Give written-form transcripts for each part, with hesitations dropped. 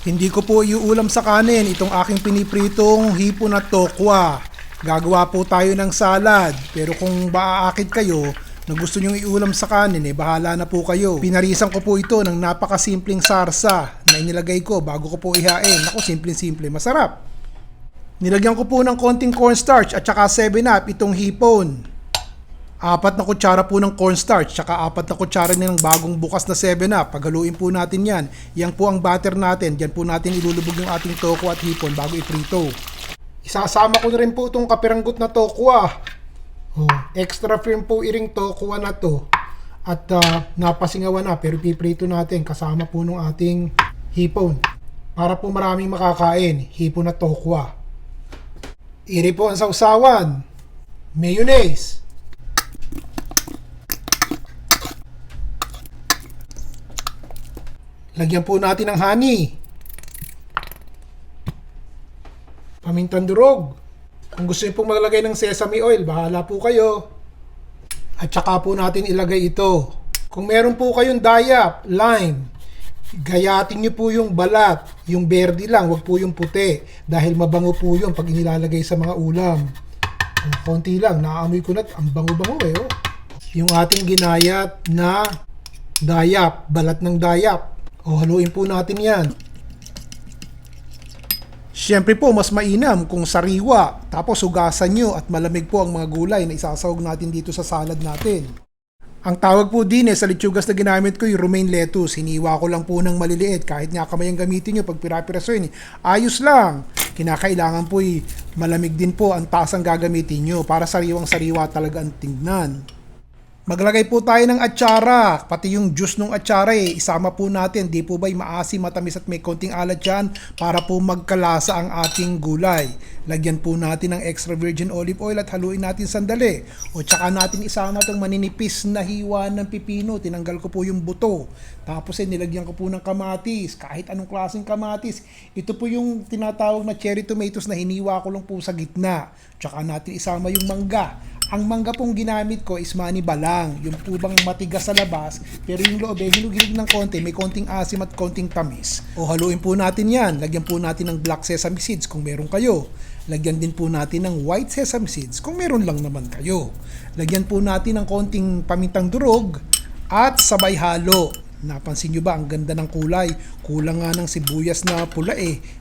Hindi ko po iuulam sa kanin itong aking pinipritong hipon at tokwa. Gagawa po tayo ng salad. Pero kung maaakit kayo na gusto nyong iulam sa kanin, bahala na po kayo. Pinarisan ko po ito ng napakasimpleng sarsa na inilagay ko bago ko po ihain. Ako, simpleng-simple, masarap. Nilagyan ko po ng konting cornstarch at saka 7-Up itong hipon. 4 na kutsara po ng cornstarch, tsaka 4 na kutsara ng bagong bukas na 7-Up. Paghaluin po natin yan. Yan po ang batter natin. Diyan po natin ilulubog yung ating tokwa at hipon bago iprito. Isasama ko na rin po itong kapiranggot na tokwa. Extra firm po iring tokwa na to. At napasingawan na, pero piprito natin kasama po ng ating hipon. Para po maraming makakain, hipon at tokwa. Iri po ang sausawan. Mayonnaise. Lagyan po natin ng honey. Pamintang durog. Kung gusto niyo pong maglagay ng sesame oil, bahala po kayo. At saka po natin ilagay ito. Kung meron po kayong dayap, lime, gayatin niyo po yung balat. Yung berde lang, wag po yung puti. Dahil mabango po yun pag inilalagay sa mga ulam. Konti lang, naaamoy ko na, ang bango-bango Oh. Yung ating ginayat na dayap, balat ng dayap. Haluin po natin yan. Siyempre po, mas mainam kung sariwa. Tapos hugasan nyo at malamig po ang mga gulay na isasahog natin dito sa salad natin. Ang tawag po din sa lechugas na ginamit ko yung romaine lettuce. Hiniwa ko lang po ng maliliit. Kahit nga kamay ang gamitin nyo pag pirapirasoin. Ayos lang. Kinakailangan po malamig din po ang taas ang gagamitin nyo para sariwang-sariwa talaga ang tingnan. Maglagay po tayo ng atsara, pati yung juice ng atsara isama po natin. Di po ba'y maasim, matamis at may konting alat dyan para po magkalasa ang ating gulay. Lagyan po natin ng extra virgin olive oil at haluin natin sandali. O tsaka natin isama itong maninipis na hiwa ng pipino. Tinanggal ko po yung buto. Tapos nilagyan ko po ng kamatis, kahit anong klaseng kamatis. Ito po yung tinatawag na cherry tomatoes na hiniwa ko lang po sa gitna. Tsaka natin isama yung mangga. Ang mangga pong ginamit ko is maniba lang. Yung po bang matigas sa labas, pero yung loob hinug-hinug ng konti, may konting asim at konting tamis. Haluin po natin yan. Lagyan po natin ng black sesame seeds kung meron kayo. Lagyan din po natin ng white sesame seeds kung meron lang naman kayo. Lagyan po natin ng konting pamintang durog at sabay halo. Napansin nyo ba ang ganda ng kulay? Kulang nga ng sibuyas na pula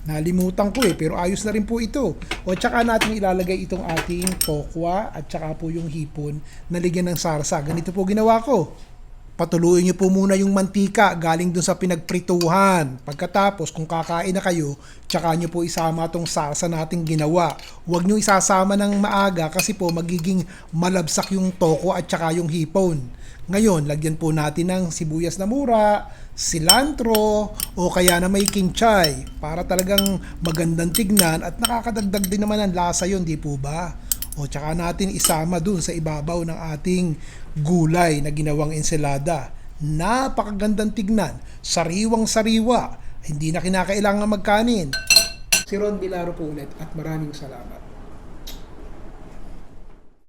Nalimutan ko pero ayos na rin po ito. O tsaka natin ilalagay itong ating tokwa at tsaka po yung hipon na ligyan ng sarsa. Ganito po ginawa ko. Patuluin nyo po muna yung mantika galing dun sa pinagprituhan. Pagkatapos kung kakain na kayo, tsaka nyo po isama tong sarsa nating ginawa. Huwag nyo isasama ng maaga kasi po magiging malabsak yung tokwa at tsaka yung hipon. Ngayon, lagyan po natin ng sibuyas na mura, cilantro, o kaya na may kinchay para talagang magandang tignan at nakakadagdag din naman ng lasa yun, di po ba? O tsaka natin isama dun sa ibabaw ng ating gulay na ginawang ensalada. Napakagandang tignan, sariwang-sariwa, hindi na kinakailangan magkanin. Si Ron Bilaro po ulit at maraming salamat.